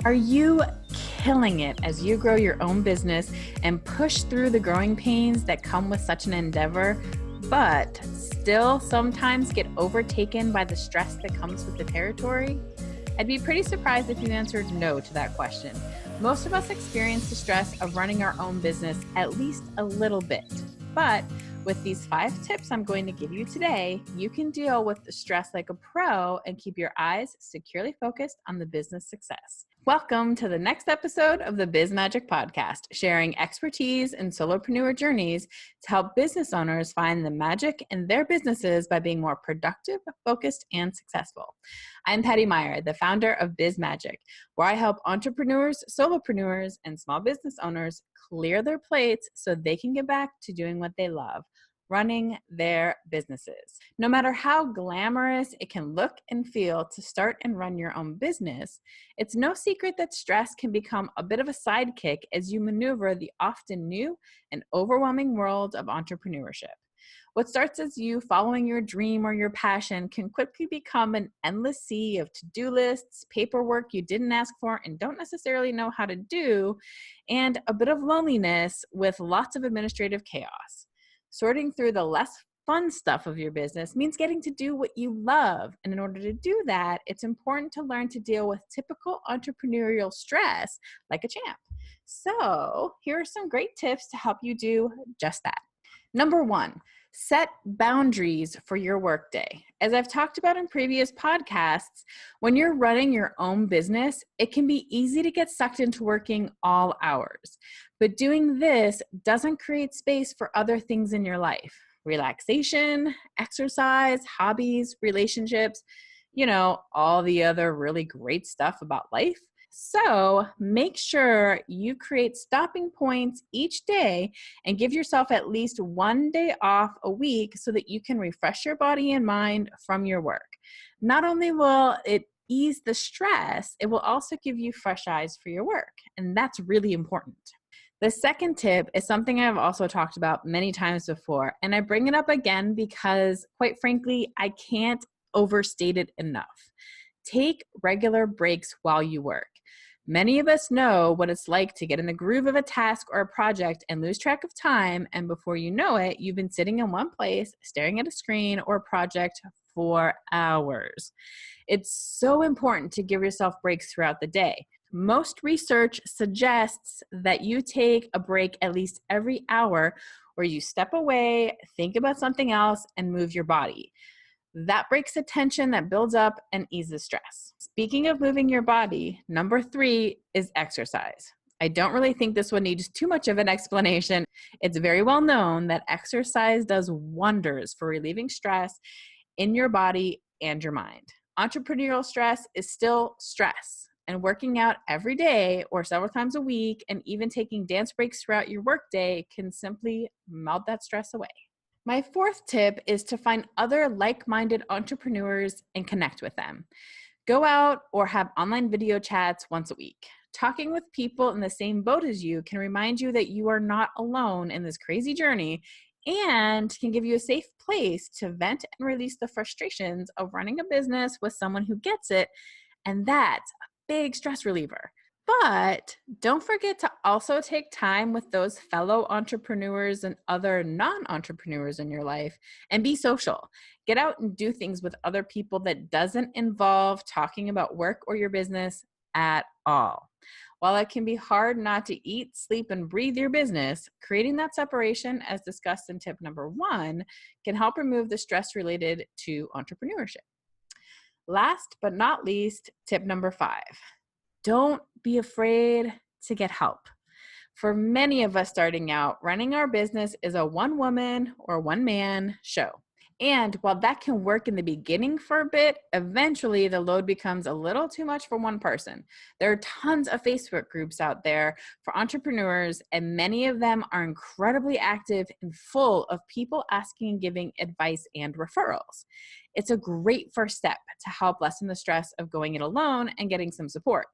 Are you killing it as you grow your own business and push through the growing pains that come with such an endeavor, but still sometimes get overtaken by the stress that comes with the territory? I'd be pretty surprised if you answered no to that question. Most of us experience the stress of running our own business at least a little bit. But with these 5 tips I'm going to give you today, you can deal with the stress like a pro and keep your eyes securely focused on the business success. Welcome to the next episode of the BizMagic podcast, sharing expertise and solopreneur journeys to help business owners find the magic in their businesses by being more productive, focused, and successful. I'm Patty Meyer, the founder of BizMagic, where I help entrepreneurs, solopreneurs, and small business owners clear their plates so they can get back to doing what they love, running their businesses. No matter how glamorous it can look and feel to start and run your own business, it's no secret that stress can become a bit of a sidekick as you maneuver the often new and overwhelming world of entrepreneurship. What starts as you following your dream or your passion can quickly become an endless sea of to-do lists, paperwork you didn't ask for and don't necessarily know how to do, and a bit of loneliness with lots of administrative chaos. Sorting through the less fun stuff of your business means getting to do what you love. And in order to do that, it's important to learn to deal with typical entrepreneurial stress like a champ. So here are some great tips to help you do just that. Number 1, set boundaries for your workday. As I've talked about in previous podcasts, when you're running your own business, it can be easy to get sucked into working all hours. But doing this doesn't create space for other things in your life. Relaxation, exercise, hobbies, relationships, all the other really great stuff about life. So make sure you create stopping points each day and give yourself at least one day off a week so that you can refresh your body and mind from your work. Not only will it ease the stress, it will also give you fresh eyes for your work. And that's really important. The second tip is something I've also talked about many times before, and I bring it up again because, quite frankly, I can't overstate it enough. Take regular breaks while you work. Many of us know what it's like to get in the groove of a task or a project and lose track of time, and before you know it, you've been sitting in one place, staring at a screen or a project for hours. It's so important to give yourself breaks throughout the day. Most research suggests that you take a break at least every hour where you step away, think about something else, and move your body. That breaks the tension that builds up and eases stress. Speaking of moving your body, number 3 is exercise. I don't really think this one needs too much of an explanation. It's very well known that exercise does wonders for relieving stress in your body and your mind. Entrepreneurial stress is still stress, and working out every day or several times a week and even taking dance breaks throughout your workday can simply melt that stress away. My 4th tip is to find other like-minded entrepreneurs and connect with them. Go out or have online video chats once a week. Talking with people in the same boat as you can remind you that you are not alone in this crazy journey and can give you a safe place to vent and release the frustrations of running a business with someone who gets it, and that's a big stress reliever. But don't forget to also take time with those fellow entrepreneurs and other non-entrepreneurs in your life and be social. Get out and do things with other people that doesn't involve talking about work or your business at all. While it can be hard not to eat, sleep, and breathe your business, creating that separation, as discussed in tip number 1, can help remove the stress related to entrepreneurship. Last but not least, tip number 5. Don't be afraid to get help. For many of us starting out, running our business is a one-woman or one-man show. And while that can work in the beginning for a bit, eventually the load becomes a little too much for one person. There are tons of Facebook groups out there for entrepreneurs, and many of them are incredibly active and full of people asking and giving advice and referrals. It's a great first step to help lessen the stress of going it alone and getting some support.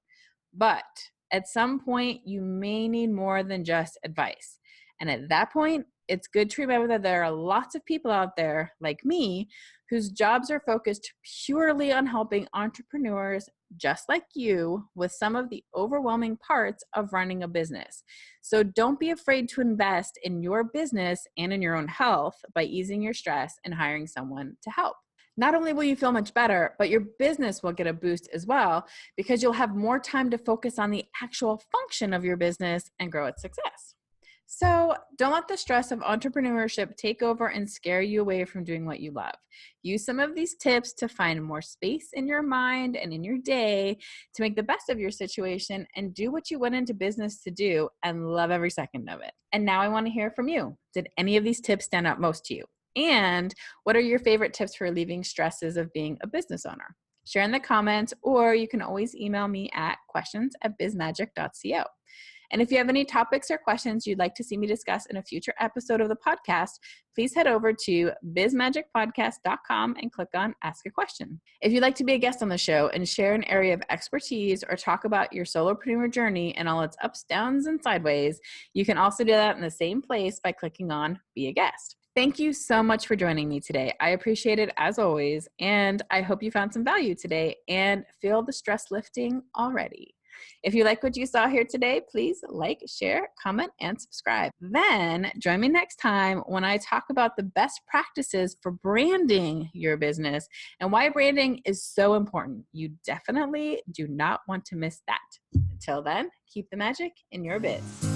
But at some point, you may need more than just advice. And at that point, it's good to remember that there are lots of people out there like me whose jobs are focused purely on helping entrepreneurs just like you with some of the overwhelming parts of running a business. So don't be afraid to invest in your business and in your own health by easing your stress and hiring someone to help. Not only will you feel much better, but your business will get a boost as well because you'll have more time to focus on the actual function of your business and grow its success. So don't let the stress of entrepreneurship take over and scare you away from doing what you love. Use some of these tips to find more space in your mind and in your day to make the best of your situation and do what you went into business to do and love every second of it. And now I want to hear from you. Did any of these tips stand out most to you? And what are your favorite tips for relieving stresses of being a business owner? Share in the comments, or you can always email me at questions@bizmagic.co. And if you have any topics or questions you'd like to see me discuss in a future episode of the podcast, please head over to bizmagicpodcast.com and click on Ask a Question. If you'd like to be a guest on the show and share an area of expertise or talk about your solopreneur journey and all its ups, downs, and sideways, you can also do that in the same place by clicking on Be a Guest. Thank you so much for joining me today. I appreciate it as always, and I hope you found some value today and feel the stress lifting already. If you like what you saw here today, please like, share, comment, and subscribe. Then join me next time when I talk about the best practices for branding your business and why branding is so important. You definitely do not want to miss that. Until then, keep the magic in your biz.